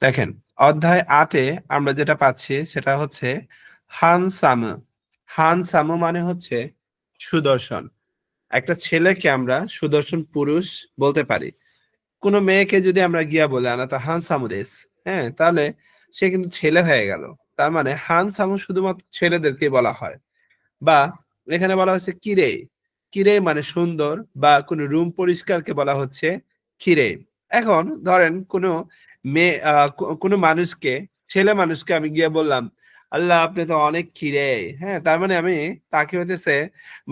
দেখেন অধ্যায় 8-এ আমরা যেটা পাচ্ছি সেটা হচ্ছে হানসাম। হানসাম মানে হচ্ছে সুদর্শন। একটা ছেলেকে আমরা সুদর্শন পুরুষ বলতে পারি। কোনো মেয়েকে যদি আমরা গিয়া বলি আনাতা হানসাম দেস, হ্যাঁ, তাহলে সে কিন্তু ছেলে হয়ে গেল। তার মানে হানসাম শুধুমাত্র ছেলেদেরকে বলা হয়। বা এখানে বলা হচ্ছে কিরে। কিরে মানে সুন্দর, বা কোনো রুম পরিষ্কারকে বলা হচ্ছে কিরে। এখন ধরেন কোনো মেয়ে কোনো মানুষকে, ছেলে মানুষকে আমি গিয়ে বললাম আল্লাহ আপনি তো অনেক কিরে, হ্যাঁ, তার মানে আমি তাকে হইতেছে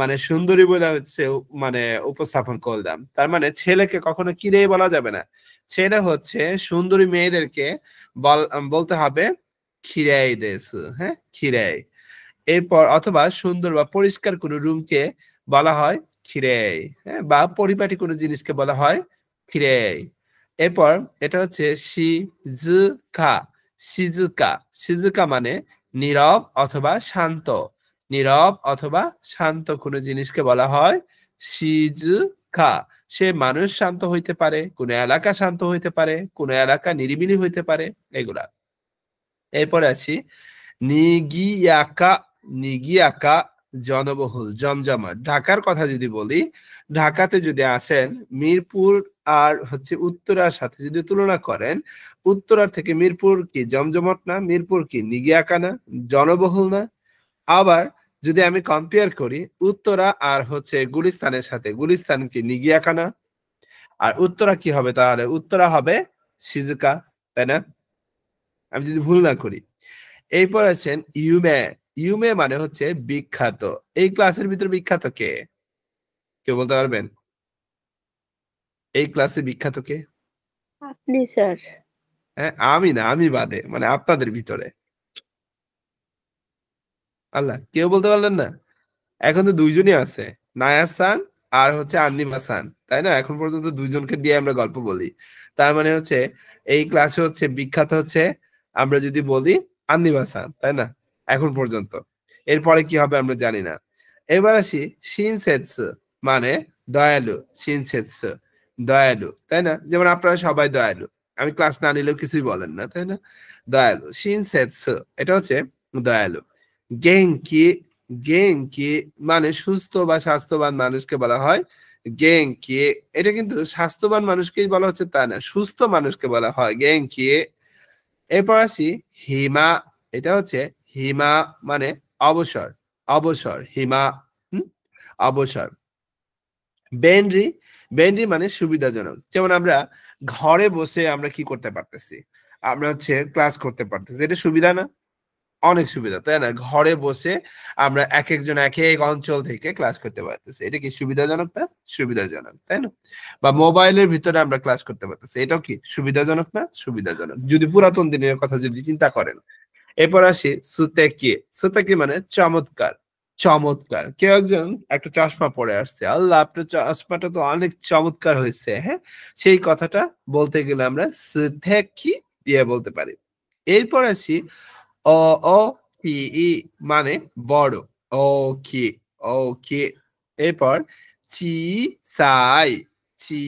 মানে সুন্দরী বলে হচ্ছে মানে উপস্থাপন করলাম। তার মানে ছেলেকে কখনো কিরে বলা যাবে না। ছেলে হচ্ছে সুন্দরী মেয়েদেরকে বলতে হবে খিরাই দেশ, হ্যাঁ, খিরাই। এরপর অথবা সুন্দর বা পরিষ্কার কোনো রুমকে বলা হয় খিরেই, হ্যাঁ, বা পরিপাটি কোনো জিনিসকে বলা হয় খিরেই। এরপর এটা হচ্ছে শিজুকা। শিজুকা, শিজুকা মানে নীরব অথবা শান্ত। নীরব অথবা শান্ত কোনো জিনিসকে বলা হয় শিজুকা। সে মানুষ শান্ত হইতে পারে, কোনো এলাকা শান্ত হইতে পারে, কোনো এলাকা নিরিবিলি হইতে পারে, এগুলা। এরপরে আছি নিগিয়াকা। নিগিয়াকা জনবহুল, জমজমাট। ঢাকার কথা যদি বলি, ঢাকাতে যদি আসেন মিরপুর আর হচ্ছে উত্তরার সাথে যদি তুলনা করেন, উত্তরার থেকে মিরপুর কি জমজমাট না? মিরপুর কি নিগিয়াকা না? জনবহুল না? আবার যদি আমি কম্পেয়ার করি উত্তরা আর হচ্ছে গুলিস্তানের সাথে, গুলিস্তান কি নিগিয়াকা না? আর উত্তরা কি হবে তাহলে? উত্তরা হবে শিজুকা, তাই না? আমি যদি ভুল না করি। এরপর আছেন ইউমে। ইউমে মানে হচ্ছে বিখ্যাত। এই ক্লাসের ভিতরে বিখ্যাত কে? কেউ বলতে পারবেন? এই ক্লাসে বিখ্যাত কে? আপনি স্যার। হ্যাঁ, আমি না, আমি বাদে, মানে আপনাদের ভিতরে। আল্লাহ, কেউ বলতে পারলেন না? এখন তো দুইজনই আছে, নায়াসান আর হচ্ছে আন্নিবাসান, তাই না? এখন পর্যন্ত দুইজনকে দিয়ে আমরা গল্প বলি। তার মানে হচ্ছে এই ক্লাসে হচ্ছে বিখ্যাত হচ্ছে আমরা যদি বলি আন্নিবাসান, তাই না? এখন পর্যন্ত। এরপরে কি হবে আমরা জানি না। এবার আসি শিনসেৎসু, মানে দয়ালু। শিনসেৎসু দয়ালু, তাই না? যেমন আপনারা সবাই দয়ালু, আমি ক্লাস না নিলেও কিছুই বলেন না, তাই না? দয়ালু শিনসেৎসু, এটা হচ্ছে দয়ালু। গেংকি। গেংকি মানে সুস্থ বা স্বাস্থ্যবান মানুষকে বলা হয় গেংকি। এটা কিন্তু স্বাস্থ্যবান মানুষকেই বলা হচ্ছে তা না, সুস্থ মানুষকে বলা হয় গেংকি। এরপর আসি হিমা। এটা হচ্ছে হিমা মানে অবসর। অবসর হিমা, হুম, অবসর। বেনরি। বেনরি মানে সুবিধাজনক। যেমন আমরা ঘরে বসে আমরা কি করতে পারতেছি? আমরা হচ্ছে ক্লাস করতে পারতেছি, এটা সুবিধা না? অনেক সুবিধা, তাই না? ঘরে বসে আমরা এক একজন এক এক অঞ্চল থেকে ক্লাস করতে পারতেছি, এটা কি সুবিধাজনক না? সুবিধাজনক, তাই না? বা মোবাইলের ভিতরে আমরা ক্লাস করতে পারতেছি, এটাও কি সুবিধাজনক না? সুবিধাজনক, যদি পুরাতন দিনের কথা যদি চিন্তা করেন। এরপর আসি সুতেকি। সুতেকি মানে চমৎকার। চমৎকার, কেউ একজন একটা চশমা পরে আসছে, আল্লাহ আপনার চশমাটা তো অনেক চমৎকার হয়েছে, হ্যাঁ, সেই কথাটা বলতে গেলে আমরা সুতেকি দিয়ে বলতে পারি। এরপর আসি অ অ কি ই, মানে বড়। ও কি, ও কি। এরপর চি সাই। চি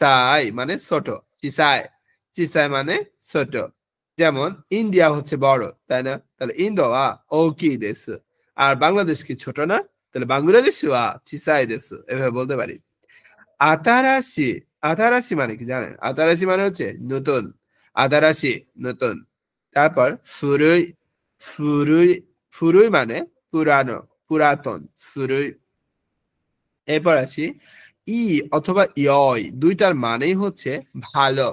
সাই মানে ছোট। চিসাই। চিসাই মানে ছোট। যেমন ইন্ডিয়া হচ্ছে বড়, তাই না? তাহলে ইন্দোয়া ও কি দেশ। আর বাংলাদেশ কি ছোট না? তাহলে বাংলাদেশ চিসাই দেশ, এভাবে বলতে পারি। আতারাশি। আতারাশি মানে কি জানেন? আতারাশি মানে হচ্ছে নতুন। আতারাশি নতুন। তারপর ফুরুই। ফুরুই। ফুরুই মানে পুরানো, পুরাতন। ফুরুই। এরপর আসি ই অথবা ইয়, দুইটার মানেই হচ্ছে ভালো।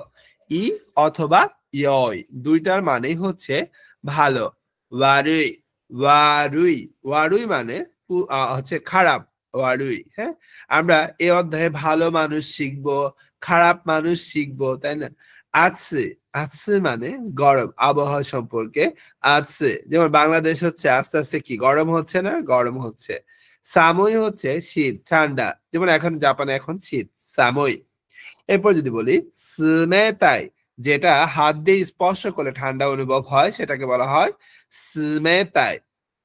ই অথবা ইয়, দুইটার মানেই হচ্ছে ভালো। ওয়ারুই। ওয়ারুই। ওয়ারুই মানে হচ্ছে খারাপ। ওয়ারুই, হ্যাঁ। আমরা এই অধ্যায়ে ভালো মানুষ শিখবো, খারাপ মানুষ শিখবো, তাই না? আছে। আছে মানে গরম, আবহাওয়া সম্পর্কে আছে। যেমন বাংলাদেশ হচ্ছে আস্তে আস্তে কি গরম হচ্ছে না? গরম হচ্ছে। সাময়ী হচ্ছে শীত, ঠান্ডা। যেমন এখন জাপানে এখন শীত, সাময়ী। এরপর যদি বলি স্মেতাই, যেটা হাত দিয়ে স্পর্শ করলে ঠান্ডা অনুভব হয় সেটাকে বলা হয় স্মেতাই।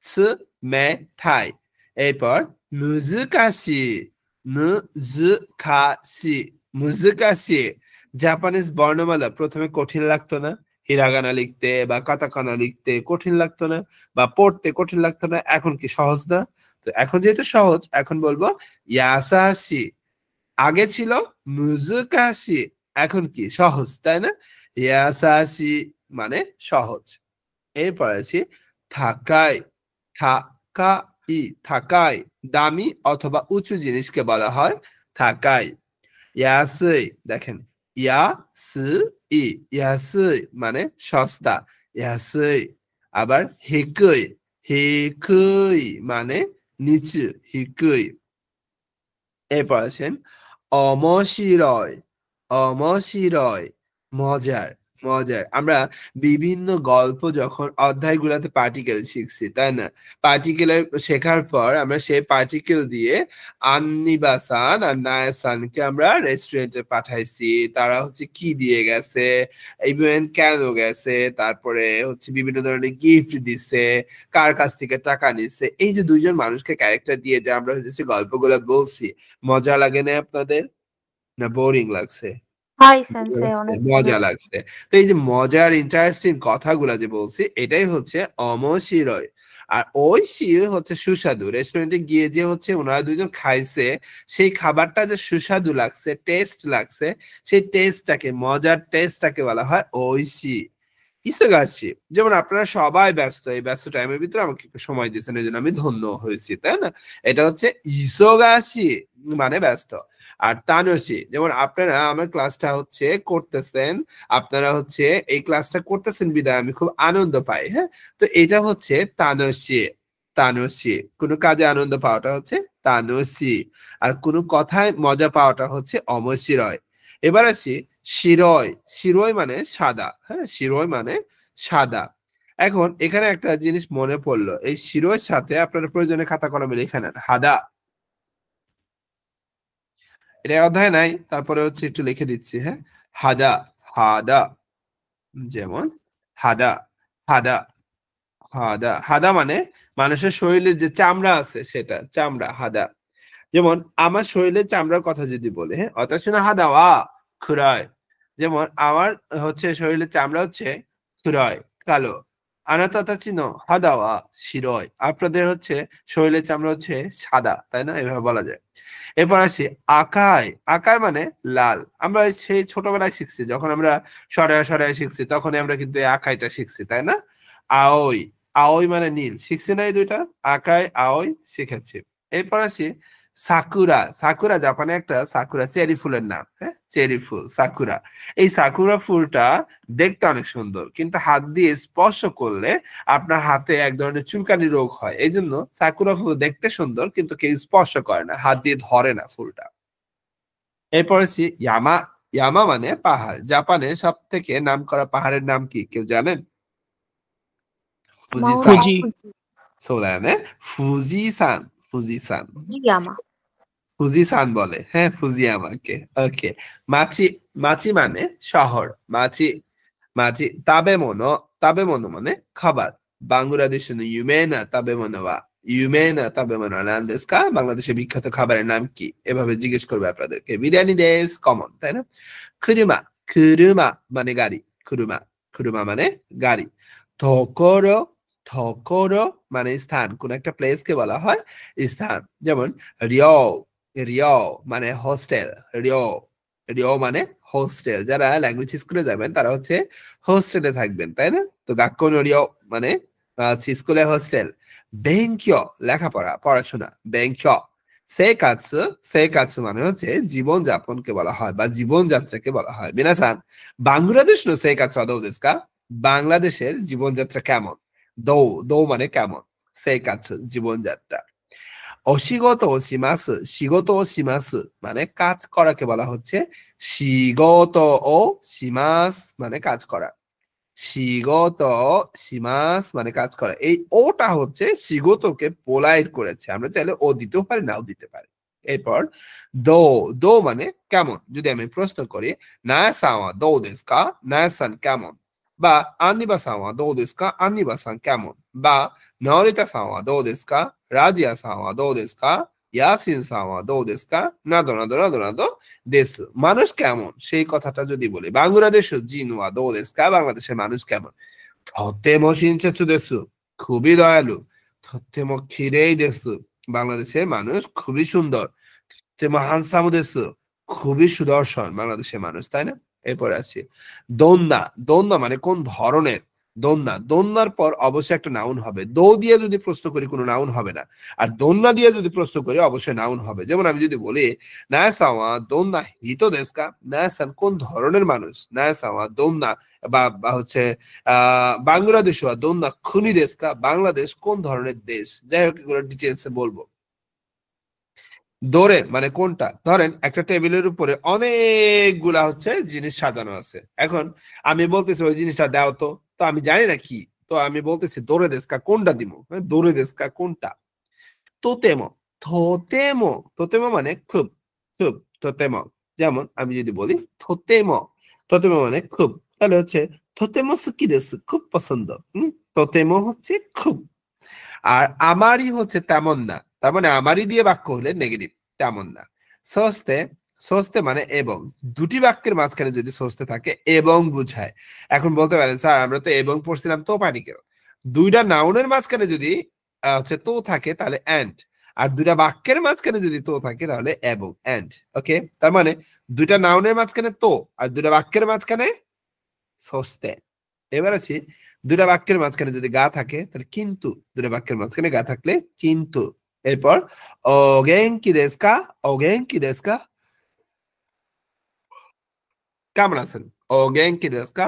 স্মেতাই। এরপর মুজুকাশি। মুজুকাশি। মুজুকাশি। জাপানিজ বর্ণমালা প্রথমে কঠিন লাগতো না? হিরাগানা লিখতে বা কাতাকানা লিখতে কঠিন লাগতো না, বা পড়তে কঠিন লাগতো না, এখন কি সহজ না? তো এখন যেহেতু সহজ, এখন বলবো ইয়াসাশি। আগে ছিল মুজুকাশি, এখন কি সহজ, তাই না? ইয়াসাশি মানে সহজ। এরপর আছে থাকাই। থাকাই, থাকাই দামি অথবা উঁচু জিনিসকে বলা হয় থাকাই। ইয়াসুই, দেখেন ইয়াসুই, ইয়াসুই মানে সস্তা, ইয়াসুই। আবার হিকুই, হিকুই মানে নিচু, হিকুই। এরপর আছেন অমশিরয়। অমশিরয় মজার, মজার। আমরা বিভিন্ন গল্প যখন অধ্যায়গুলোতে পার্টিকেল শিখছি, তাই না? পার্টিকেল শেখার পর আমরা সেই পার্টিকেল দিয়ে আন্নিবাসান আর নায়াসানকে আমরা রেস্টুরেন্টে পাঠাইছি। তারা হচ্ছে কি দিয়ে গেছে, ইভেন কেন গেছে, তারপরে হচ্ছে বিভিন্ন ধরনের গিফট দিছে, কার কাছ থেকে টাকা নিচ্ছে। এই যে দুইজন মানুষকে ক্যারেক্টার দিয়ে যে আমরা হচ্ছে গল্পগুলো বলছি, মজা লাগে না আপনাদের, না বোরিং লাগছে? হাই সেন্সে, অনেক মজা লাগছে। তো এই যে মজার ইন্টারেস্টিং কথাগুলা যে বলছি, এটাই হচ্ছে অমশিরয়। আর ওই শি হচ্ছে সুস্বাদু। রেস্টুরেন্টে গিয়ে যে হচ্ছে ওনারা দুজন খাইছে, সেই খাবারটা যে সুস্বাদু লাগছে, টেস্ট লাগছে, সেই টেস্টটাকে, মজার টেস্টটাকে বলা হয় ওইশি। ইসোগাছি, যেমন আপনারা সবাই ব্যস্ত, এই ব্যস্ত টাইমের ভিতরে আমাকে একটু সময় দিয়েছেন, এই জন্য আমি ধন্য হয়েছি, তাই না? এটা হচ্ছে ইসোগাছি মানে ব্যস্ত। আর তানসি, যেমন আপনারা আমার ক্লাসটা হচ্ছে করতেছেন, আপনারা হচ্ছে এই ক্লাসটা করতেছেন বিদায় আমি খুব আনন্দ পাই, হ্যাঁ? তো এটা হচ্ছে তানসি। তানসি, কোনো কাজে আনন্দ পাওয়াটা হচ্ছে তানসি, আর কোনো কথায় মজা পাওয়াটা হচ্ছে অমশিরয়। এবার আসি শিরয়। শিরয় মানে সাদা, হ্যাঁ, শিরয় মানে সাদা। এখন এখানে একটা জিনিস মনে পড়লো, এই শিরোয়ের সাথে আপনারা প্রয়োজনে খাতা কলমে লিখে নেন হাদা। এটা অধ্যায় নাই, তারপরে হচ্ছে একটু লিখে দিচ্ছি, হ্যাঁ। হাদা, হাদা, যেমন হাদা, হাদা, হাদা। হাদা মানে মানুষের শরীরের যে চামড়া আছে সেটা, চামড়া, হাদা। যেমন আমার শরীরের চামড়ার কথা যদি বলে, হ্যাঁ, অথচ না হাদা ওয়া খুরায়। যেমন আমার হচ্ছে শরীরের চামড়া হচ্ছে খুরায়, কালো। আনাতাতা চিনো হাদা ওয়া শিরয়। আপনাদের হচ্ছে শরীরের চামড়া হচ্ছে সাদা, তাই না? এভাবে বলা যায়। এরপর আসি আকাই। আকাই মানে লাল। আমরা সেই ছোটবেলায় শিখছি, যখন আমরা সরায় সরায় শিখছি, তখনই আমরা কিন্তু এই আকাইটা শিখছি, তাই না? আওই, আওই মানে নীল, শিখছি না এই দুইটা? আকাই আওই শিখেছি। এরপর আসি সাকুরা। সাকুরা জাপানে একটা সাকুরা, চেরি ফুলের নাম, হ্যাঁ, চেরি ফুল, সাকুরা। এই সাকুরা ফুলটা দেখতে অনেক সুন্দর, কিন্তু হাত দিয়ে স্পর্শ করলে আপনার হাতে এক ধরনের চুলকানি রোগ হয়। এই জন্য সাকুরা ফুল দেখতে সুন্দর, কিন্তু কেউ স্পর্শ করে না, হাত দিয়ে ধরে না ফুলটা। এরপর হচ্ছে ইয়ামা। ইয়ামা মানে পাহাড়। জাপানে সব থেকে নাম করা পাহাড়ের নাম কি কেউ জানেন? ফুজিসান। ফুজি। সোলানে ফুজিসান, ফুজিসান, ফুজিয়ামা। ফুজিসান বলে, হ্যাঁ, ফুজিয়ামাকে। ওকে। মাচি। মাচি মানে শহর, মাচি। মাচি তাবেমনো। তাবেমনো মানে খাবার। বাংলাদেশ ইউমেনা তাবেমনো ওয়া ইউমেনা তাবেমনো নান দেশু কা? বাংলাদেশের বিখ্যাত খাবারের নাম কি? এভাবে জিজ্ঞেস করবে আপনাদেরকে। বিরিয়ানি দেশ, কমন, তাই না? কুরুমা। কুরুমা মানে গাড়ি, কুরুমা। কুরুমা মানে গাড়ি। থকরো। থকরো মানে স্থান, কোন একটা প্লেস কে বলা হয় স্থান। যেমন রিও। রিও মানে হোস্টেল, রিও। রিও মানে হোস্টেল। যারা ল্যাঙ্গুয়েজ স্কুলে যাবেন তারা হচ্ছে হোস্টেলে থাকবেন, তাই না? তো গাক্কোনো রিও মানে স্কুলে হোস্টেল। বেঙ্কিও লেখাপড়া, পড়াশোনা, বেঙ্কিও। সেকাৎসু। সেকাৎসু মানে হচ্ছে জীবন যাপনকে বলা হয় বা জীবনযাত্রাকে বলা হয়। মিনাসান, বাংলাদেশ নো সেকাৎসু দো দেশু কা? বাংলাদেশের জীবনযাত্রা কেমন? দো, দো মানে কেমন, সেকাৎসু জীবনযাত্রা। অশিগত ও শিমাসু। শিগত ও শিমাসু মানে কাজ করাকে বলা হচ্ছে শিগত ও শিমাস মানে কাজ করা। শিগত শিমাস মানে কাজ করা। এই ওটা হচ্ছে শিগতকে পোলাইট করেছে। আমরা চাইলে ও দিতেও পারি, নাও দিতে পারি। এরপর দো। দো মানে কেমন। যদি আমি প্রশ্ন করি নায়াসান ওয়া দো দেশু কা? নায়াসান কেমন? বা আন্নিবা-সান ওয়া দো দেশু কা? আন্নিবা-সান কেমন? বা নরিতা-সান ওয়া দো দেশু কা? রাজিয়া-সান ওয়া দো দেশু কা? ইয়াসিন সাওয়া দো দেশকা নাদো নাদো নাদো নাদো দেশ মানুষ কেমন সেই কথাটা যদি বলি বাংলাদেশ জিনওয়া দো দেশকা বাংলাদেশের মানুষ কেমন থতেমো শিনচেৎসু দেশু খুবই দয়ালু থতেমো খিরেই দেশু বাংলাদেশের মানুষ খুবই সুন্দর থতেমো হানসামু দেশু খুবই সুদর্শন বাংলাদেশের মানুষ তাই না এরপরে আসি দোন্না দোন্না মানে কোন ধরনের দোন্না দোন্নার পর অবশ্যই একটা নাউন হবে দো দিয়ে যদি প্রশ্ন করি কোনো নাউন হবে না আর দোন্না দিয়ে যদি প্রশ্ন করি অবশ্যই নাউন হবে যেমন আমি যদি বলি নায়াসাওয়া দোন্না হিতো দেশকা নায়াসান কোন ধরনের মানুষ নায়াসাওয়া দোন্না বা হচ্ছে বাংলাদেশ দোন্না খুনি দেশকা বাংলাদেশ কোন ধরনের দেশ যাই হোক এগুলো ডিটেলসে বলবো দৌড়ে মানে কোনটা ধরেন একটা টেবিলের উপরে অনেকগুলা হচ্ছে জিনিস সাজানো আছে এখন আমি বলতেছি ওই জিনিসটা দাও তো তো আমি জানি না কি তো আমি বলতেছি দৌড়ে দেশকা কোনটা দিব দৌড়ে দেশকা কোনটা তোতেমো থোতেমো তোতেমো মানে খুব খুব তোতেমো যেমন আমি যদি বলি থোতেমো তোতেমো মানে খুব তাহলে হচ্ছে থোতেমো সুকি দেশু খুব পছন্দ তোতেমো হচ্ছে খুব আর আমারই হচ্ছে তেমন না তার মানে আমারই দিয়ে বাক্য হলে নেগেটিভ তেমন না সস্তে সস্তে মানে এবং দুটি বাক্যের মাঝখানে যদি সস্তে থাকে এবং বুঝায় এখন বলতে পারেন স্যার আমরা তো এবং পড়ছিলাম তো পারি কেন দুইটা নাউনের মাঝখানে যদি হচ্ছে তো থাকে তাহলে অ্যান্ড আর দুইটা বাক্যের মাঝখানে যদি তো থাকে তাহলে এবং অ্যান্ড ওকে তার মানে দুইটা নাউনের মাঝখানে তো আর দুইটা বাক্যের মাঝখানে সস্তে এবার আছি দুটা বাক্যের মাঝখানে যদি গা থাকে তাহলে কিন্তু দুটা বাক্যের মাঝখানে গা থাকলে কিন্তু এরপর ওগেনকি দেশু কা ওগেনকি দেশু কা কেমন আছেন ওগেনকি দেশু কা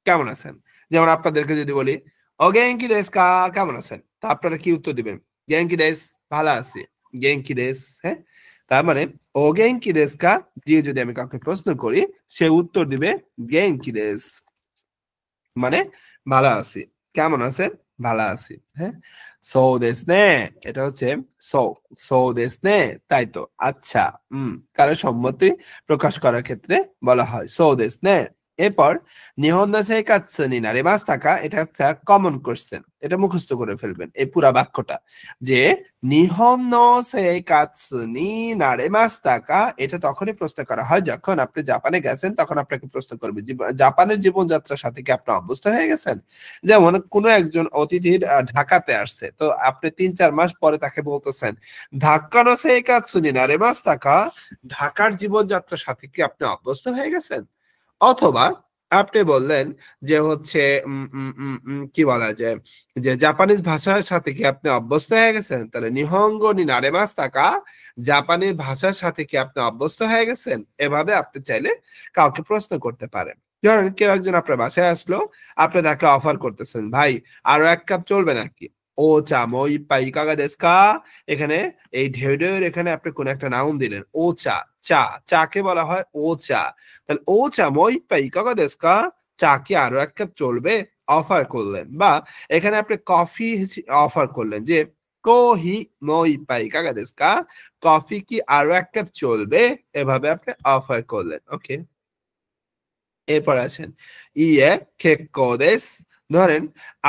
কেমন আছেন যেমন আপনাদেরকে যদি বলি ওগেনকি দেশু কা কেমন আছেন তা আপনারা কি উত্তর দিবেন গেনকি দেশ ভালো আছি গেনকি দেশ হ্যাঁ তার মানে ওগেনকি দেশু কা দিয়ে যদি আমি কাউকে প্রশ্ন করি সে উত্তর দিবে গেনকি দেশ মানে ভালো আছি কেমন আছেন ভালো আছি হ্যাঁ সো দেশ নে এটা হচ্ছে সো সো দেশ নে তাই তো আচ্ছা কারো সম্মতি প্রকাশ করার ক্ষেত্রে বলা হয় সো দেশ নে এরপর নিহন সেইকাৎসু নি নারিমাসু কা এটা হচ্ছে কমন কোশ্চেন এটা মুখস্থ করে ফেলবেন এই পুরা বাক্যটা যে নিহন সেইকাৎসু নি নারিমাসু কা এটা তখনই প্রশ্ন করা হয় যখন আপনি জাপানে গেছেন তখন আপনাকে প্রশ্ন করবে জাপানের জীবনযাত্রার সাথে কি আপনি অভ্যস্ত হয়ে গেছেন যেমন কোনো একজন অতিথির ঢাকাতে আসছে তো আপনি 3-4 মাস পরে তাকে বলতেছেন ঢাকা নো সেইকাৎসু নি নারিমাসু কা ঢাকার জীবনযাত্রার সাথে কি আপনি অভ্যস্ত হয়ে গেছেন অথবা আপনি বললেন যে হচ্ছে কি বলা যায় যে জাপানিজ ভাষার সাথে কি আপনি অভ্যস্ত হয়ে গেছেন তাহলে নিহঙ্গো নি নারেমাস তাকা জাপানি ভাষার সাথে কি আপনি অভ্যস্ত হয়ে গেছেন এভাবে আপনি চাইলে কাউকে প্রশ্ন করতে পারেন ধরেন কেউ একজন আপনার বাসায় আসলো আপনি তাকে অফার করতেছেন ভাই আরো 1 কাপ চলবে নাকি ও চা মই পাই কাগা দেশকা এখানে এই ঢেউ ঢেউয়ের এখানে আপনি কোন একটা নাউন দিলেন ও চা চা চাকে বলা হয় ও চা তাহলে ও চা মই পাই কাগা দেশকা চা কি আরো 1 কাপ চলবে অফার করলেন বা এখানে আপনি কফি অফার করলেন যে কোহি মই পাই কাগা দেশকা কফি কি আরো 1 কাপ চলবে এভাবে আপনি অফার করলেন ওকে এরপর আসেন ইয়ে কেক্কো দেশ ধরেন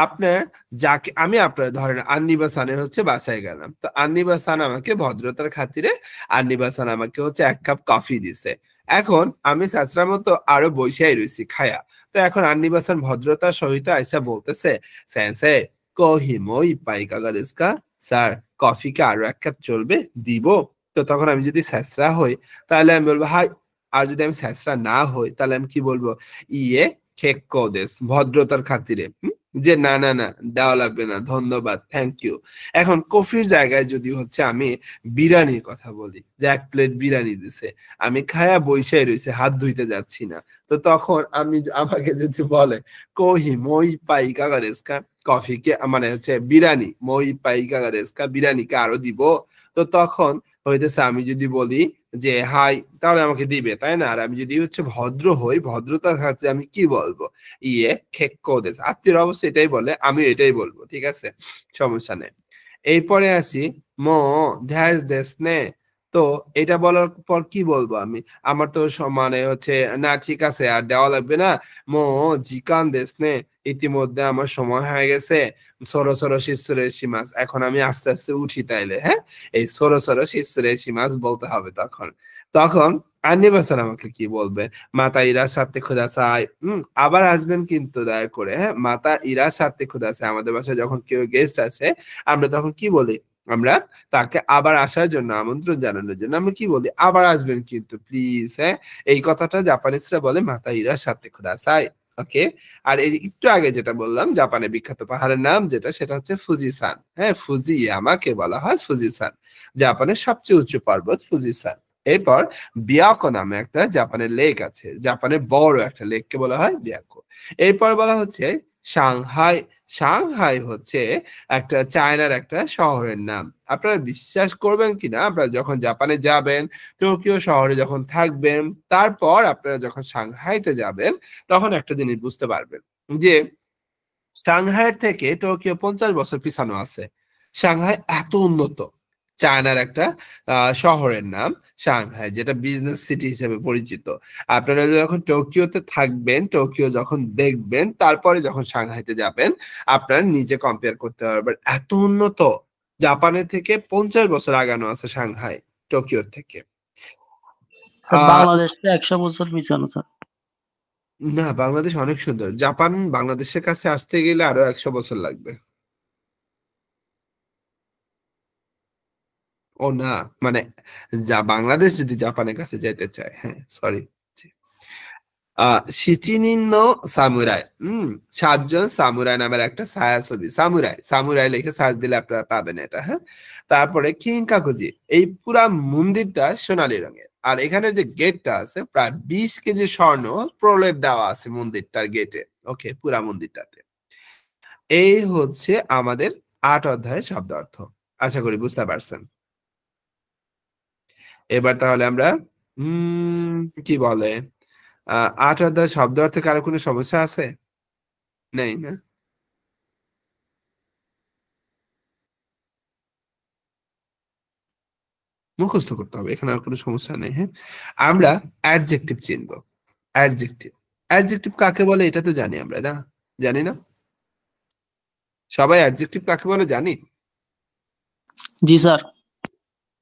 আপনার যাকে আমি আপনার ধরেন আন্নিবাসানের হচ্ছে বাসায় গেলাম তো আন্নিবাসান আমাকে ভদ্রতার খাতিরে আন্নিবাসান আমাকে হচ্ছে 1 কাপ কফি দিছে এখন আমি সাসরা মতো আরো বৈশাই রয়েছি খায়া তো এখন আন্নিবাসান ভদ্রতার সহিত আইসা বলতেছে সেন্সে কোহি মই পাই কাগা দেশকা স্যার কফি কি আরো 1 কাপ চলবে দিব তো তখন আমি যদি সাসরা হই তাহলে আমি বলবো হাই আর যদি আমি স্যাসরা না হই তাহলে আমি কি বলবো ইয়ে কেক্কো দেশ ভদ্রতার খাতিরে যে না না না দেওয়া লাগবে না ধন্যবাদ থ্যাংক ইউ এখন কফির জায়গায় যদি হচ্ছে আমি বিরিয়ানির কথা বলি যে 1 প্লেট বিরিয়ানি দিছে আমি খায়া বইসাই রইছে হাত ধুইতে যাচ্ছি না তো তখন আমাকে যদি বলে কোহি মই পাই কাগা দেশকা কফি কে মানে হচ্ছে বিরিয়ানি মই পাই কাগা দেশকা বিরিয়ানি কে আরো দিব তো তখন হইতেছে আমি যদি বলি যে হাই তাহলে আমাকে দিবে তাই না আর আমি যদি হচ্ছে ভদ্র হই ভদ্রতার ক্ষেত্রে আমি কি বলবো ইয়ে কেক্কো দেশ আত্মীয় অবশ্যই এটাই বলে আমি এটাই বলবো ঠিক আছে সমস্যা নেই এরপরে আসি মো ধ্যাস দেশ নে তো এটা বলার পর কি বলবো আমি? আমার তো মানে হচ্ছে না ঠিক আছে আর দেওয়া লাগবে না। মো জিকান দেসনে, ইতিমধ্যে আমার সময় হয়ে গেছে। সরো সরো শিশুরে শিমাস, এখন আমি আস্তে আস্তে উঠি তাইলে, হ্যাঁ? এই সরো সরো শিশুরে শিমাস বলতে হবে তখন। তখন আন্নিবাসান আমাকে কি বলবে? মাতা ইরা সাথে খুদাসাই, আবার আসবেন কিন্তু দয়া করে, হ্যাঁ? মাতা ইরা সাথে খুদাসাই, আমাদের বাসায় যখন কেউ গেস্ট আসে আমরা তখন কি বলি? আমরা তাকে আবার আসার জন্য আমন্ত্রণ জানানোর জন্য আমরা কি বলি? আবার আসবেন কিন্তু প্লিজ, হ্যাঁ? এই কথাটা জাপানিজরা বলে মাতা ইরা সাথে খুদাসাই। ওকে। আর এই যে একটু আগে যেটা বললাম জাপানের বিখ্যাত পাহাড়ের নাম যেটা, সেটা হচ্ছে ফুজিসান, হ্যাঁ? ফুজি আমাকে বলা হয় ফুজিসান, জাপানের সবচেয়ে উঁচু পর্বত ফুজিসান। এরপর বিয়াকো নামে একটা জাপানের লেক আছে, জাপানের বড় একটা লেককে বলা হয় বিয়াকো। এরপর বলা হচ্ছে সাংহাই। সাংহাই হচ্ছে একটা চায়নার একটা শহরের নাম। আপনারা বিশ্বাস করবেন কিনা, আপনারা যখন জাপানে যাবেন, টোকিও শহরে যখন থাকবেন, তারপর আপনারা যখন সাংহাইতে যাবেন, তখন একটা জিনিস বুঝতে পারবেন যে সাংহাইয়ের থেকে টোকিও 50 বছর পিছানো আছে। সাংহাই এত উন্নত। চায়নার একটা শহরের নাম সাংহাই, যেটা বিজনেস সিটি হিসেবে পরিচিত। আপনারা যখন টোকিওতে থাকবেন, টোকিও যখন দেখবেন, তারপরে যখন সাংহাইতে যাবেন, আপনারা নিজে কম্পেয়ার করতে পারবেন, এত উন্নত। জাপানের থেকে 50 বছর আগানো আছে সাংহাই টোকিওর থেকে। স্যার আহ বাংলাদেশ তো 100 বছর পিছানো স্যার। না, বাংলাদেশ অনেক সুন্দর। জাপান বাংলাদেশের কাছে আসতে গেলে আরো 100 বছর লাগবে। ও না, মানে যা বাংলাদেশ যদি জাপানের কাছে যেতে চায়, হ্যাঁ, সরি। শিচিনিন নো সামুরাই, 7 জন সামুরাই নামের একটা ছায়াছবি, সামুরাই সামুরাই লিখে সার্চ দিলে আপনারা পাবেন এটা, হ্যাঁ? তারপরে কিনকাকুজি, এই পুরা মন্দিরটা সোনালী রঙের। আর এখানে যে গেটটা আছে, প্রায় 20 কেজি স্বর্ণ প্রলেপ দেওয়া আছে মন্দিরটার গেটে। ওকে, পুরা মন্দিরটাতে। এই হচ্ছে আমাদের 8 অধ্যায়ের শব্দ অর্থ। আশা করি বুঝতে পারছেন। এবার তাহলে আমরা কি বলে 8 অধ্যায় শব্দ অর্থে কারো কোনো সমস্যা আছে? নেই না? মুখস্থ করতে হবে, এখানে আর কোনো সমস্যা নেই, হ্যাঁ? আমরা অ্যাডজেক্টিভ চিনবো। অ্যাডজেক্টিভ, অ্যাডজেক্টিভ কাকে বলে এটা তো জানি আমরা, না? জানি না? সবাই অ্যাডজেক্টিভ কাকে বলে জানি? জি স্যার।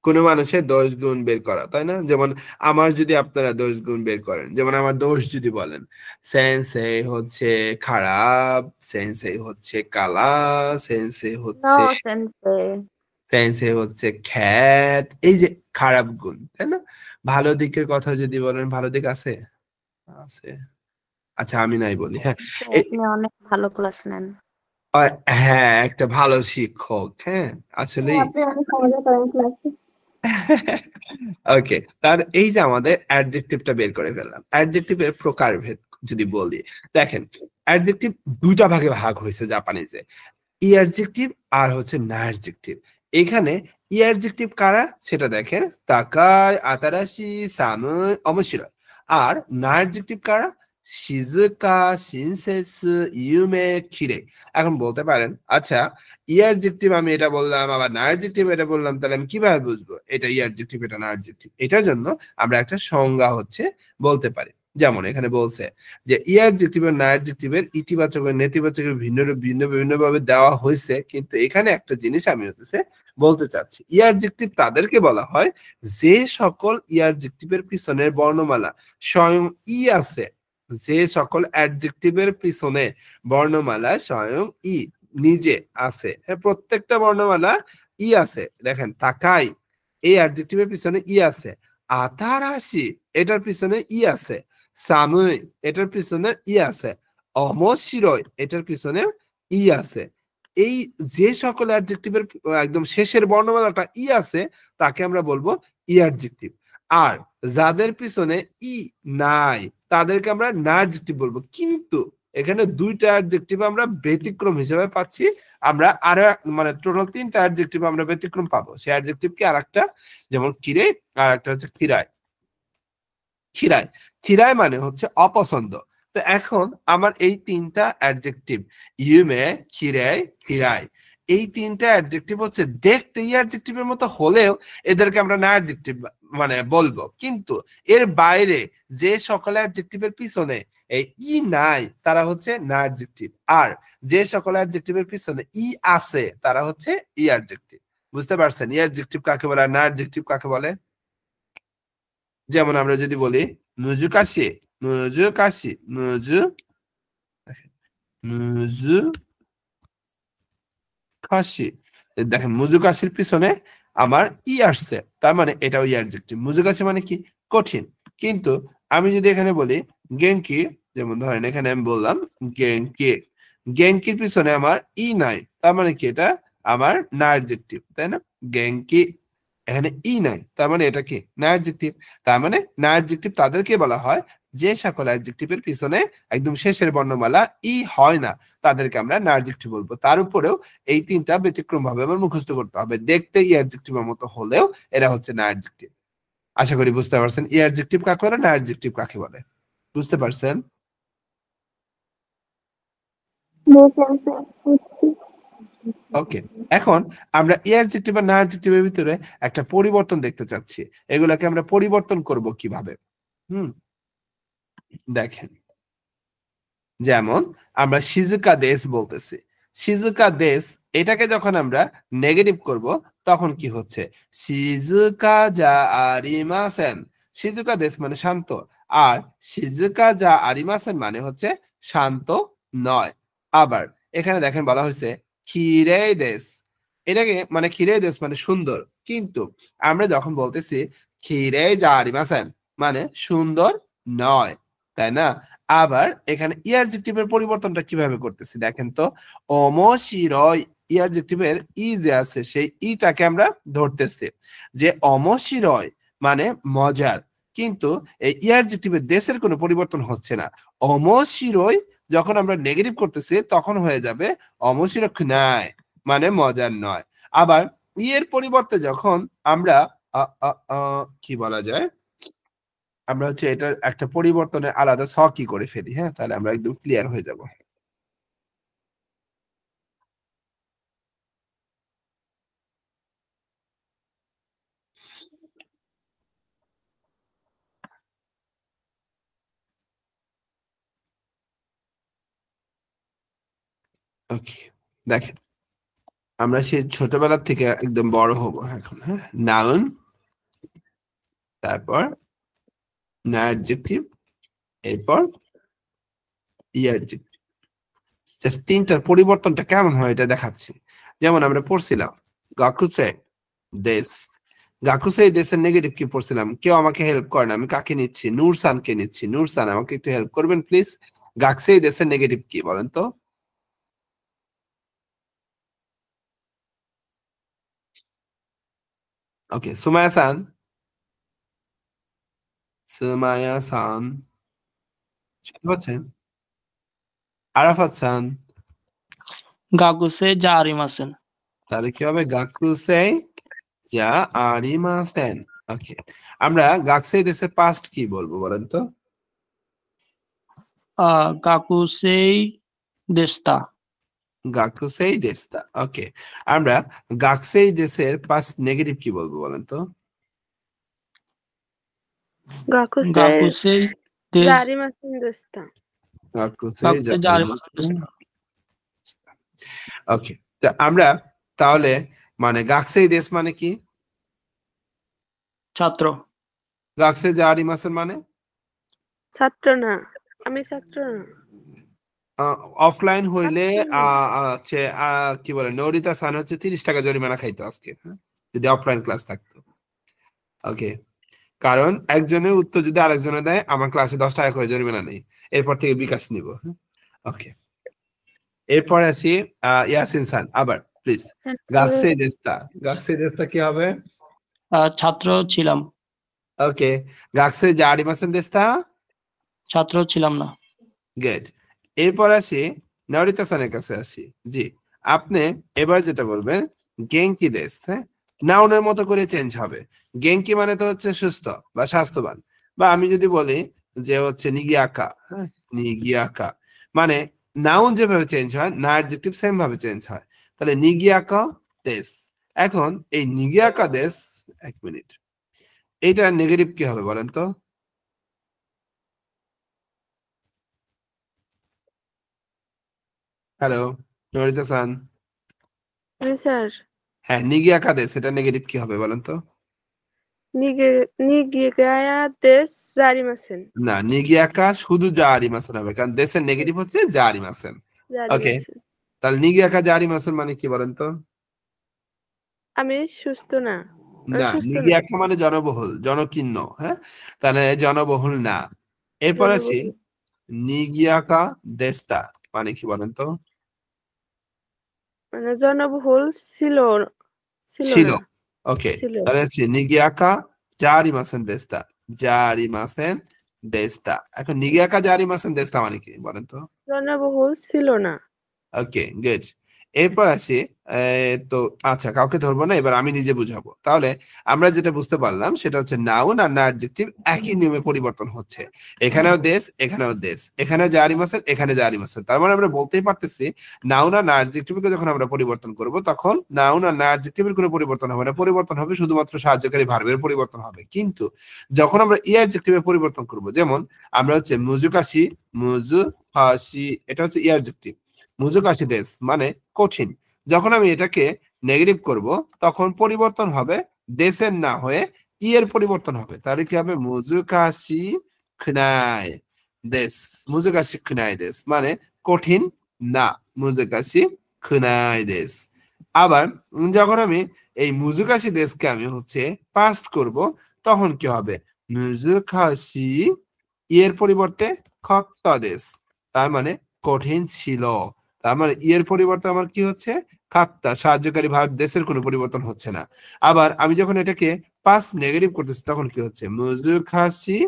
কোনো মানুষের দোষ গুণ বের করা, তাই না? যেমন আমার যদি আপনারা দোষ গুণ বের করেন, যেমন আমার দোষ যদি বলেন, সেন্সে হচ্ছে খারাপ, সেন্সে হচ্ছে কালা, সেন্সে নো হচ্ছে সেন্সে। সেন্সে হচ্ছে খ্যাত, এই যে খারাপ গুণ, তাই না? ভালো দিকের কথা যদি বলেন, ভালো দিক আছে? আছে। আচ্ছা আমি নাই বলি, হ্যাঁ। আপনি অনেক ভালো ক্লাস নেন। হ্যাঁ, একটা ভালো শিক্ষক, হ্যাঁ, আসলেই। আপনি অনেক মজা করেন ক্লাসে। ওকে, তার এই যে আমাদের অ্যাডজেক্টিভটা বের করে ফেললাম। অ্যাডজেক্টিভের প্রকারভেদ যদি বলি, দেখেন, অ্যাডজেক্টিভ দুইটা ভাগে ভাগ হয়েছে জাপানিজে, ই অ্যাডজেক্টিভ আর হচ্ছে না অ্যাডজেক্টিভ। এখানে ই অ্যাডজেক্টিভ কারা সেটা দেখেন, তাকাই, আতারাশি, সামুই, অমশিরয়। আর না অ্যাডজেক্টিভ কারা? শিজুকা, শিনসেসু, ইউমে, কিরে। এখন বলতে পারেন, আচ্ছা ই অ্যাডজেক্টিভ আমি এটা বললাম, আবার না অ্যাডজেক্টিভ এটা বললাম, তাহলে আমি কিভাবে বুঝবো এটা ই অ্যাডজেক্টিভ এটা না অ্যাডজেক্টিভ? এটার জন্য আমরা একটা সংজ্ঞা হচ্ছে বলতে পারি। যেমন এখানে বলছে যে ই অ্যাডজেক্টিভ আর না অ্যাডজেক্টিভের ইতিবাচক ও নেতিবাচকের ভিন্ন ভিন্ন বিভিন্ন ভাবে দেওয়া হয়েছে, কিন্তু এখানে একটা জিনিস আমি হচ্ছে বলতে চাচ্ছি, ই অ্যাডজেক্টিভ তাদেরকে বলা হয় যে সকল ই অ্যাডজেক্টিভের পিছনের বর্ণমালা স্বয়ং ই আছে। যে সকল অ্যাডজেক্টিভের পিছনে বর্ণমালা স্বয়ং ই নিজে আছে, হ্যাঁ, প্রত্যেকটা বর্ণমালা ই আছে। দেখেন, তাকাই এই অ্যাডজেক্টিভের পিছনে ই আছে, আতারাশি এটার পিছনে ই আছে, সামুই এটার পিছনে ই আছে, অমশিরয় এটার পিছনে ই আছে। এই যে সকল অ্যাডজেক্টিভের একদম শেষের বর্ণমালাটা ই আছে, তাকে আমরা বলবো ই অ্যাডজেক্টিভ। আর যাদের পিছনে ই নাই তাদেরকে আমরা না অ্যাডজেক্টিভ বলবো। কিন্তু এখানে দুইটা অ্যাডজেক্টিভ আমরা ব্যতিক্রম হিসেবে পাচ্ছি। আমরা আরো মানে টোটাল 3টা অ্যাডজেক্টিভ আমরা ব্যতিক্রম পাবো। সেই অ্যাডজেক্টিভ কি? আরেকটা, যেমন কিরে, আর একটা হচ্ছে খিরায়। খিরায়, খিরায় মানে হচ্ছে অপছন্দ। তো এখন আমার এই 3টা অ্যাডজেক্টিভ, ইউমে, খিরায়, খিরায়, এই তিনটা অ্যাডজেক্টিভ হচ্ছে দেখতে ই অ্যাডজেক্টিভের মতো হলেও এদেরকে আমরা না অ্যাডজেক্টিভ মানে বলবো, কিন্তু এর বাইরে যে সকল অ্যাডজেক্টিভের পিছনে এই ই নাই তারা হচ্ছে না অ্যাডজেক্টিভ, আর যে সকল অ্যাডজেক্টিভের পিছনে ই আছে তারা হচ্ছে ই অ্যাডজেক্টিভ। বুঝতে পারছেন ই অ্যাডজেক্টিভ কাকে বলে আর না অ্যাডজেক্টিভ কাকে বলে? যেমন আমরা যদি বলি নুজুকাশি, নুজুকাশি, মুজুকাশি, দেখেন মুজুকাশির পিছনে আমার ই আসছে, তার মানে এটাও ই অ্যাডজেক্টিভ। মুজুকাশি মানে কি? কঠিন। কিন্তু আমি যদি এখানে বলি গেঙ্কি, যেমন ধরেন এখানে আমি বললাম গেঙ্কি, গেঙ্কির পিছনে আমার ই নাই, তার মানে কি? এটা আমার না অ্যাডজেক্টিভ, তাই না? গেঙ্কি, এখানে ই নাই, তার মানে এটা কি? না অ্যাডজেক্টিভ। তার মানে না অ্যাডজেক্টিভ তাদেরকে বলা হয় যে সকল অ্যাডজেক্টিভের পিছনে একদম শেষের বর্ণমালা ই হয় না, তাদেরকে আমরা না অ্যাডজেক্টিভ বলবো। তার উপরেও এই তিনটা ব্যতিক্রম ভাবে আমার মুখস্থ করতে হবে, দেখতে ই অ্যাডজেক্টিভের মতো হলেও এরা হচ্ছে না অ্যাডজেক্টিভ। আশা করি বুঝতে পারছেন ই অ্যাডজেক্টিভ কাকে বলে, না অ্যাডজেক্টিভ কাকে বলে। বুঝতে পারছেন? ওকে, এখন আমরা ই অ্যাডজেক্টিভ আর না অ্যাডজেক্টিভের ভিতরে একটা পরিবর্তন দেখতে চাচ্ছি। এগুলাকে আমরা পরিবর্তন করব কিভাবে? দেখেন, যেমন আমরা শিজুকা দেশ বলতেছি, শিজুকা দেশ, এটাকে যখন আমরা নেগেটিভ করব তখন কি হচ্ছে? শিজুকা যা আরিমাসেন, শিজুকা দেশ মানে শান্ত, আর শিজুকা যা আরিমাসেন মানে হচ্ছে শান্ত নয়। আবার এখানে দেখেন বলা হয়েছে খিরে দেশ, এটাকে মানে খিরে দেশ মানে সুন্দর, কিন্তু আমরা যখন বলতেছি খিরে যা আরিমাসেন মানে সুন্দর নয়, তাই না? আবার এখানে ই অ্যাডজেক্টিভের পরিবর্তনটা কিভাবে করতেছি দেখেন তো, অমশিরয়, ই অ্যাডজেক্টিভের ই যে আছে সেই ইটাকে আমরা ধরতেছি যে অমশিরয় মানে মজার, কিন্তু এই ই অ্যাডজেক্টিভের দেশের কোনো পরিবর্তন হচ্ছে না। অমশিরয় যখন আমরা নেগেটিভ করতেছি তখন হয়ে যাবে অমশিরকুনাই মানে মজার নয়। আবার ই এর পরিবর্তে যখন আমরা কি বলা যায়, আমরা হচ্ছে এটার একটা পরিবর্তনের আলাদা স কি করে ফেলি, হ্যাঁ, তাহলে আমরা একদম ক্লিয়ার হয়ে যাব। ওকে, দেখেন আমরা সেই ছোটবেলা থেকে একদম বড় হব এখন, হ্যাঁ, নাউন, তারপর না অ্যাডজেক্টিভ, এরপর ই অ্যাডজেক্টিভ। জাস্ট তিনটার পরিবর্তনটা কেমন হয় এটা দেখাচ্ছি। যেমন আমরা পড়ছিলাম গাকুসে দেশ, গাকুসে দেশের নেগেটিভ কি পড়ছিলাম? কেউ আমাকে হেল্প করে না, আমি কাকে নিচ্ছি? নূরসানকে নিচ্ছি। নূরসান আমাকে একটু হেল্প করবেন প্লিজ। গাকসে দেশের নেগেটিভ কি বলেন তো? ওকে, সুমায়া সান, সুমায়া সান শুনতে পাচ্ছেন? আরাফাত সান, গাগুসে যা আরিমাসেন। তাহলে কি হবে? গাকুসে যা আরিমাসেন। ওকে, আমরা গাকসে দেশের পাস্ট কি বলবো বলেন তো? গাকুসেই দেস্তা। গাকুসেই দেশটা। ওকে, আমরা গাকসেই দেশের পাস্ট নেগেটিভ কি বলবো বলেন তো? গাকুসেই দেশ, গাকুসেই গাকুসে যা আরিমাসেন দেস্তা। ওকে, তো আমরা তাহলে মানে গাকসেই দেশ মানে কি? ছাত্র। গাকসে যা আরিমাসেন মানে ছাত্র না, আমি ছাত্র না। অফলাইন হইলে হচ্ছে কি বলে, নরিতা সান হচ্ছে 30 টাকা জরিমানা খাইতো আজকে, হ্যাঁ, যদি অফলাইন ক্লাস থাকতো। ওকে, কারণ একজনের উত্তর যদি আরেকজনে দেয় আমার ক্লাসে 10 টাকা করে জরিমানা নেই, এরপর থেকে বিকাশ নিব। ওকে, এরপর আসি ইয়াসিন সান, আবার প্লিজ। গাকসে দেস্তা, গাকসে দেস্তা কি হবে? ছাত্র ছিলাম। ওকে, গাকসে যা আরিমাসেন দেস্তা, ছাত্র ছিলাম না। গুড। এরপর আসি নরিতা সানের কাছে আসি। জি, আপনি এবার যেটা বলবেন গেঙ্কি দেশ, হ্যাঁ, নাউনের মতো করে চেঞ্জ হবে। গেঙ্কি মানে তো হচ্ছে সুস্থ বা স্বাস্থ্যবান, বা আমি যদি বলি যে হচ্ছে নিগিয়াকা, হ্যাঁ, নিগিয়াকা মানে নাউন যেভাবে চেঞ্জ হয় না অ্যাডজেক্টিভ সেম ভাবে চেঞ্জ হয়। তাহলে নিগিয়াকা দেশ। এখন এই নিগিয়াকা দেশ, 1 মিনিট, এইটা নেগেটিভ কি হবে বলেন তো? হ্যালো নরিতা-san। জি স্যার। হ্যাঁ, নিগিয়াকা দেশ, এটা নেগেটিভ কি হবে বলেন তো? নিগিগায়া দেশ জারিমাসেন। না, নিগিয়াকা শুধু জারিমাসেন হবে, কারণ দেশের নেগেটিভ হচ্ছে জারিমাসেন। ওকে, জারিমাসেন। তাহলে নিগিয়াকা জারিমাসেন মানে কি বলেন তো? আমি সুস্থ না। আমি না, সুস্থ না। নিগিয়াকা মানে জনবহুল, জনকীর্ণ। হ্যাঁ, তাহলে জনবহুল না। এরপর আসি জনবহুল। নিগিয়াকা দেশটা মানে কি বলেন তো? মানে জনবহুল ছিল ছিল। না। ওকে, ছিল। তাহলে হচ্ছে নিগিয়াকা জারিমাসেন দেশটা, জারিমাসেন দেশটা। এখন নিগিয়াকা জারিমাসেন দেশটা মানে কি বলেন তো? জনবহুল ছিল না। ওকে, গুড। এরপর আসি তো আচ্ছা, কাউকে ধরবো না, এবার আমি নিজে বুঝাবো। তাহলে আমরা যেটা বুঝতে পারলাম সেটা হচ্ছে নাউন আর না অ্যাডজেক্টিভ একই নিয়মে পরিবর্তন হচ্ছে। এখানেও দেশ, এখানেও দেশ, এখানে জারি মাসেল, এখানে জারি মাসেল। তার মানে আমরা বলতেই পারতেছি নাউন আর না অ্যাডজেক্টিভকে যখন আমরা পরিবর্তন করব তখন নাউন আর না অ্যাডজেক্টিভের কোনো পরিবর্তন হবে না, পরিবর্তন হবে শুধুমাত্র সাহায্যকারী ভার্বের পরিবর্তন হবে। কিন্তু যখন আমরা ই অ্যাডজেক্টিভের পরিবর্তন করব, যেমন আমরা হচ্ছে মুজুকাশি, মুজু হাসি, এটা হচ্ছে ই অ্যাডজেক্টিভ। মুজুকাশি দেশ মানে কঠিন। যখন আমি এটাকে নেগেটিভ করব তখন পরিবর্তন হবে দেশের না হয়ে ই এর পরিবর্তন হবে। তাহলে কি হবে? মুজুকাশি খুনাই দেশ, মুজুকাশি খুনাই দেশ মানে কঠিন না, মুজুকাশি খুনাই দেশ। আবার যখন আমি এই মুজুকাশি দেশকে আমি হচ্ছে পাস্ট করব তখন কি হবে? মুজুকাশি এর পরিবর্তে খত্তা দেশ, তার মানে কঠিন ছিল। তার মানে এর পরিবর্তে আমার কি হচ্ছে? খাত্তা, সাহায্যকারী ভার্ব দেশের কোনো পরিবর্তন হচ্ছে না। আবার আমি যখন এটাকে পাস্ট নেগেটিভ করতেছি তখন কি হচ্ছে? মুজুকাশি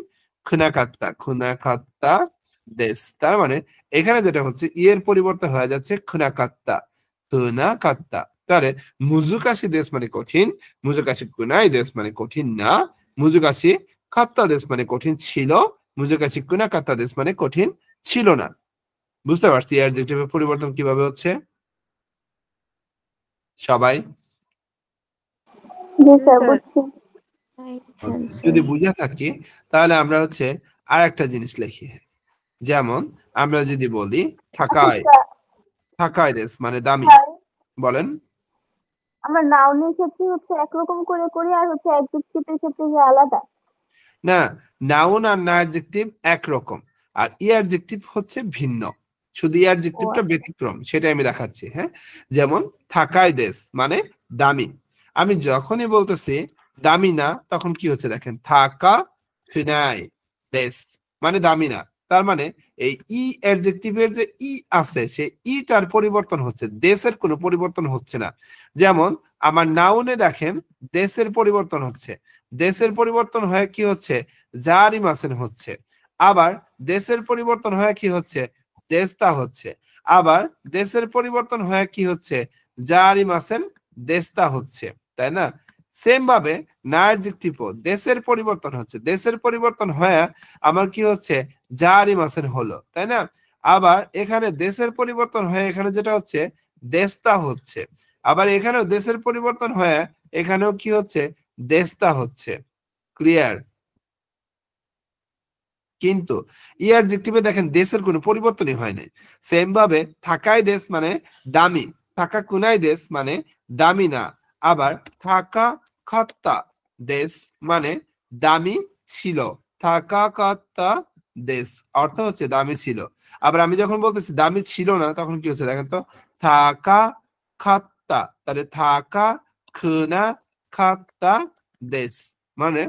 খুনাকাত্তা, খুনাকাত্তা দেশ। তার মানে এখানে যেটা হচ্ছে এর পরিবর্তে হয়ে যাচ্ছে খুনাকাত্তা, খুনাকাত্তা। তাহলে মুজুকাশি দেশ মানে কঠিন, মুজুকাশি কুনাই দেশ মানে কঠিন না, মুজুকাশি খাত্তা দেশ মানে কঠিন ছিল, মুজুকাশি কুনাকাত্তা দেশ মানে কঠিন ছিল না। বুঝতে পারছি অ্যাডজেক্টিভের পরিবর্তন কিভাবে হচ্ছে সবাই? জি জি স্যার, স্যার। বুঝছি। যদি বুঝে থাকি তাহলে আমরা হচ্ছে আর একটা জিনিস লিখি। যেমন আমরা যদি বলি থাকায়, আচ্ছা থাকায় দেশ মানে দামি। স্যার, বলেন। আমরা নাউনের ক্ষেত্রে হচ্ছে একরকম করে করি আর হচ্ছে অ্যাডজেক্টিভের ক্ষেত্রে যে আলাদা। না, নাউন আর না অ্যাডজেক্টিভ একরকম, আর ই অ্যাডজেক্টিভ হচ্ছে ভিন্ন। শুধু ই ও অ্যাডজেক্টিভটা আচ্ছা। ব্যতিক্রম, সেটাই আমি দেখাচ্ছি। হ্যাঁ, যেমন থাকায় দেশ মানে দামি। আমি যখনই বলতেছি দামি না তখন কি হচ্ছে দেখেন, থাকা ফিনাই দেশ মানে দামি না। তার মানে এই ই অ্যাডজেক্টিভের যে ই আছে সেই ইটার পরিবর্তন হচ্ছে, দেশের কোনো পরিবর্তন হচ্ছে না। যেমন আমার নাউনে দেখেন দেশের পরিবর্তন হচ্ছে, দেশের পরিবর্তন হয়ে কি হচ্ছে? জারিমাসেন হচ্ছে। আবার দেশের পরিবর্তন হয়ে কি হচ্ছে? দেশতা হচ্ছে। আবার দেশের পরিবর্তন হয়ে কি হচ্ছে? জারিমাসেন দেশতা হচ্ছে, তাই না? সেম ভাবে না অ্যাডজেক্টিভও দেশের পরিবর্তন হচ্ছে, দেশের পরিবর্তন হয়ে আমার কি হচ্ছে? জারিমাসেন হলো, তাই না? আবার এখানে দেশের পরিবর্তন হয়ে এখানে যেটা হচ্ছে দেশতা হচ্ছে। আবার এখানেও দেশের পরিবর্তন হয়ে এখানেও কি হচ্ছে? দেশতা হচ্ছে। ক্লিয়ার? কিন্তু ই অ্যাডজেক্টিভে দেখেন দেশের কোনো পরিবর্তনই হয় নাই। সেম ভাবে থাকায় দেশ মানে দামি, থাকা কুনাই দেশ মানে দামি না। আবার থাকা খত্তা দেশ মানে দামি ছিল, থাকা কত্তা দেশ অর্থ হচ্ছে দামি ছিল। আবার আমি যখন বলতেছি দামি ছিল না তখন কি হচ্ছে দেখেন তো, থাকা খাত্তা, তাহলে থাকা খুনা খাত্তা দেশ মানে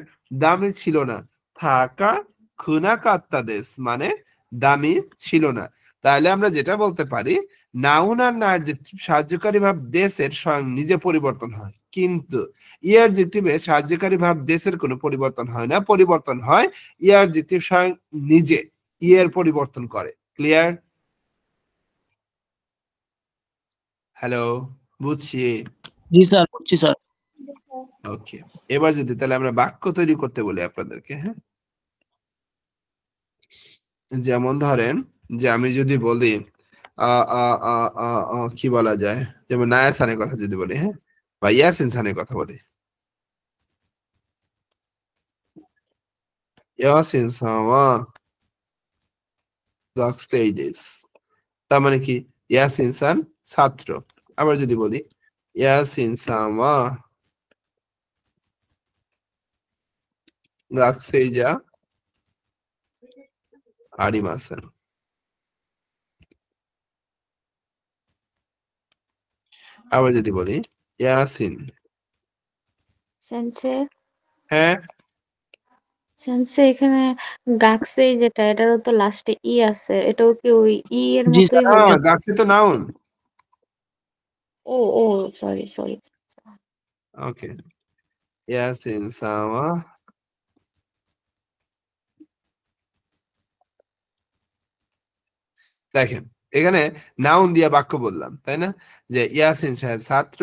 দামি ছিল না, থাকা খুনাকাত্তা দেশ মানে দামি ছিল না। তাহলে আমরা যেটা বলতে পারি নাউন আর না অ্যাডজেক্টিভ সাহায্যকারী ভাব দেশের স্বয়ং নিজে পরিবর্তন হয়, কিন্তু ই অ্যাডজেক্টিভে সাহায্যকারী ভাব দেশের কোনো পরিবর্তন হয় না, পরিবর্তন হয় ই অ্যাডজেক্টিভ স্বয়ং নিজে ই এর পরিবর্তন করে। ক্লিয়ার? হ্যালো, বুঝছি। জি স্যার, বুঝছি স্যার। ওকে, এবার যদি তাহলে আমরা বাক্য তৈরি করতে বলি আপনাদেরকে। হ্যাঁ, যেমন ধরেন যে আমি যদি বলি কি বলা যায়, যেমন নায়াস খানের কথা যদি বলি, হ্যাঁ, বা ইয়াসিন খানের কথা বলি, ইয়াসিন সামা বাকস্টেজেস, তার মানে কি ইয়াসিন সান ছাত্র। আবার যদি বলি ইয়াসিন সামা গাকসেইজা আরিমাসেন। আবার যদি বলি ইয়াসিন, সেন্সে হ্যাঁ সেন্সে এখানে গাকসে যেটা এটারও তো লাস্টে ই আছে, এটাও কি ওই ই এর জি মতোই স্যার। হবে? গাকসে তো নাউন। ও ও সরি সরি। ওকে, ইয়াসিন সামা দেখেন এখানে নাউন দিয়া বাক্য বললাম, তাই না, যে ইয়াসিন সাহেব ছাত্র,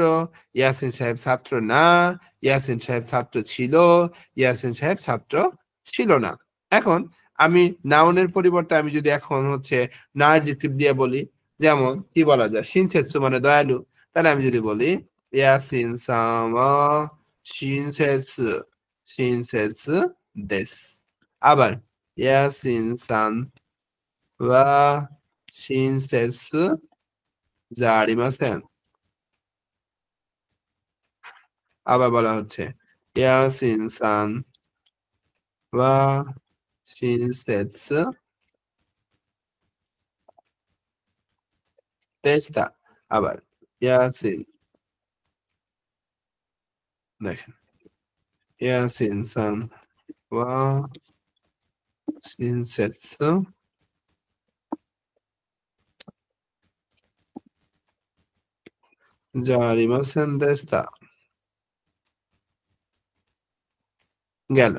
ইয়াসিন সাহেব ছাত্র না, ইয়াসিন সাহেব ছাত্র ছিল, ইয়াসিন সাহেব ছাত্র ছিল না। এখন আমি নাউনের পরিবর্তে আমি যদি এখন হচ্ছে না অ্যাডজেক্টিভ দিয়ে বলি, যেমন কি বলা যায়, শিনসেৎসু মানে দয়ালু, তাহলে আমি যদি বলি ইয়াসিন সামা শিনসেৎসু শিনসেৎসু দেস। আবার ইয়াসিন সান ওয়া শিনসেৎসু যা আরিমাসেন। আবার বলা হচ্ছে ইয়াসিন সান ওয়া শিনসেৎসু তেস্তা। আবার ইয়াসিন, দেখেন ইয়াসিন সান ওয়া শিনসেৎসু যা আরিমাসেন তেস্তা। গেল।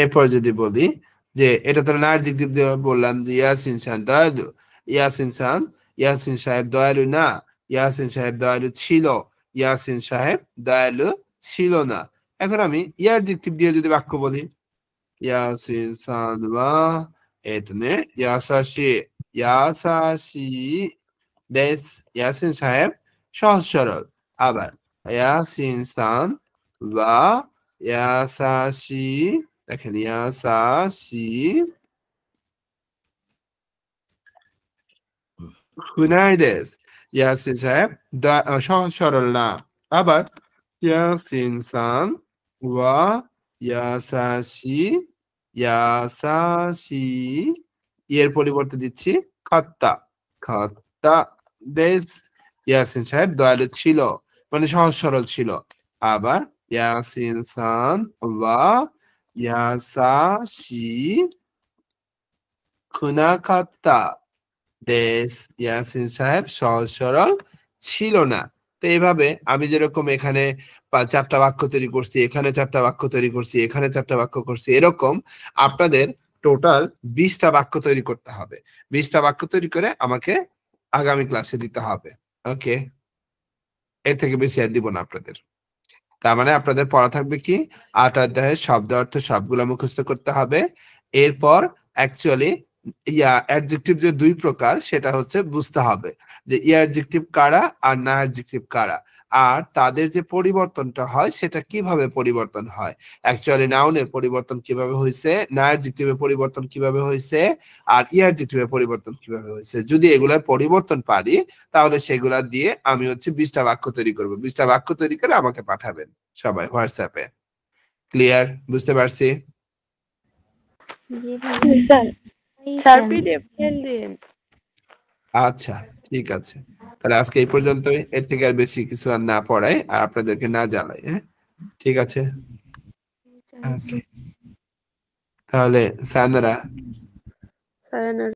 এরপর যদি বলি যে এটা তো নার্জিক দিক দিয়ে বললাম যে ইয়াসিন সান দয়ালু, ইয়াসিন সাহেব দয়ালু না, ইয়াসিন সাহেব দয়ালু ছিল, ইয়াসিন সাহেব দয়ালু ছিল না। এখন আমি ইয়ারজিকটিভ দিয়ে যদি বাক্য বলি, ইয়াসিন সান ওয়া এতনে ইয়াসাশি ইয়াসাশি দেস, ইয়াসিন সাহেব সহজ সরল। আবার ইয়াসিন সান ওয়া ইয়াসাশি, দেখেন ইয়াসাশি খুনাই দেস, ইয়াসিন সাহেব সহজ সরল না। আবার ইয়াসিন সান ওয়া ইয়াসাশি ইয়াসাশি, এর পরিবর্তে দিচ্ছি খাত্তা খাত্তা দেস, ইয়াসিন সাহেব দয়ালু ছিল মানে সহজ সরল ছিল। আবার ইয়াসিন সান ওয়া ইয়াসাশি খুনাকাত্তা দেস, ইয়াসিন সাহেব সহজ সরল ছিল না। তো এইভাবে আমি যেরকম এখানে 4টা বাক্য তৈরি করছি, এখানে 4টা বাক্য তৈরি করছি, এখানে 4টা বাক্য করছি, এরকম আপনাদের টোটাল 20টা বাক্য তৈরি করতে হবে। 20টা বাক্য তৈরি করে আমাকে আগামী ক্লাসে দিতে হবে। ওকে, এর থেকে বেশি আর দিব না আপনাদের। তার মানে আপনাদের পড়া থাকবে কি 8 অধ্যায়ের শব্দ অর্থ সবগুলো মুখস্থ করতে হবে। এরপর অ্যাকচুয়ালি অ্যাডজেক্টিভ যে 2 প্রকার সেটা হচ্ছে বুঝতে হবে, যে অ্যাডজেক্টিভ কারা আর না অ্যাডজেক্টিভ কারা, আর তাদের যে পরিবর্তনটা হয় সেটা কিভাবে পরিবর্তন হয়, অ্যাকচুয়ালি নাউনের পরিবর্তন কিভাবে হয়েছে, না অ্যাডজেক্টিভের পরিবর্তন কিভাবে হয়েছে, আর অ্যাডজেক্টিভের পরিবর্তন কিভাবে হয়েছে। যদি এগুলার পরিবর্তন পারি তাহলে সেগুলা দিয়ে আমি হচ্ছে 20টা বাক্য তৈরি করব। 20টা বাক্য তৈরি করে আমাকে পাঠাবেন সবাই হোয়াটসঅ্যাপে। ক্লিয়ার? বুঝতে পারছি? স্যার স্যার পিডিএফ সেন্ড দিন। আচ্ছা ঠিক আছে, তাহলে আজকে এই পর্যন্তই, এর থেকে আর বেশি কিছু আর না পড়াই আর আপনাদেরকে না জ্বালাই। হ্যাঁ ঠিক আছে, ওকে, তাহলে সায়নারা সায়না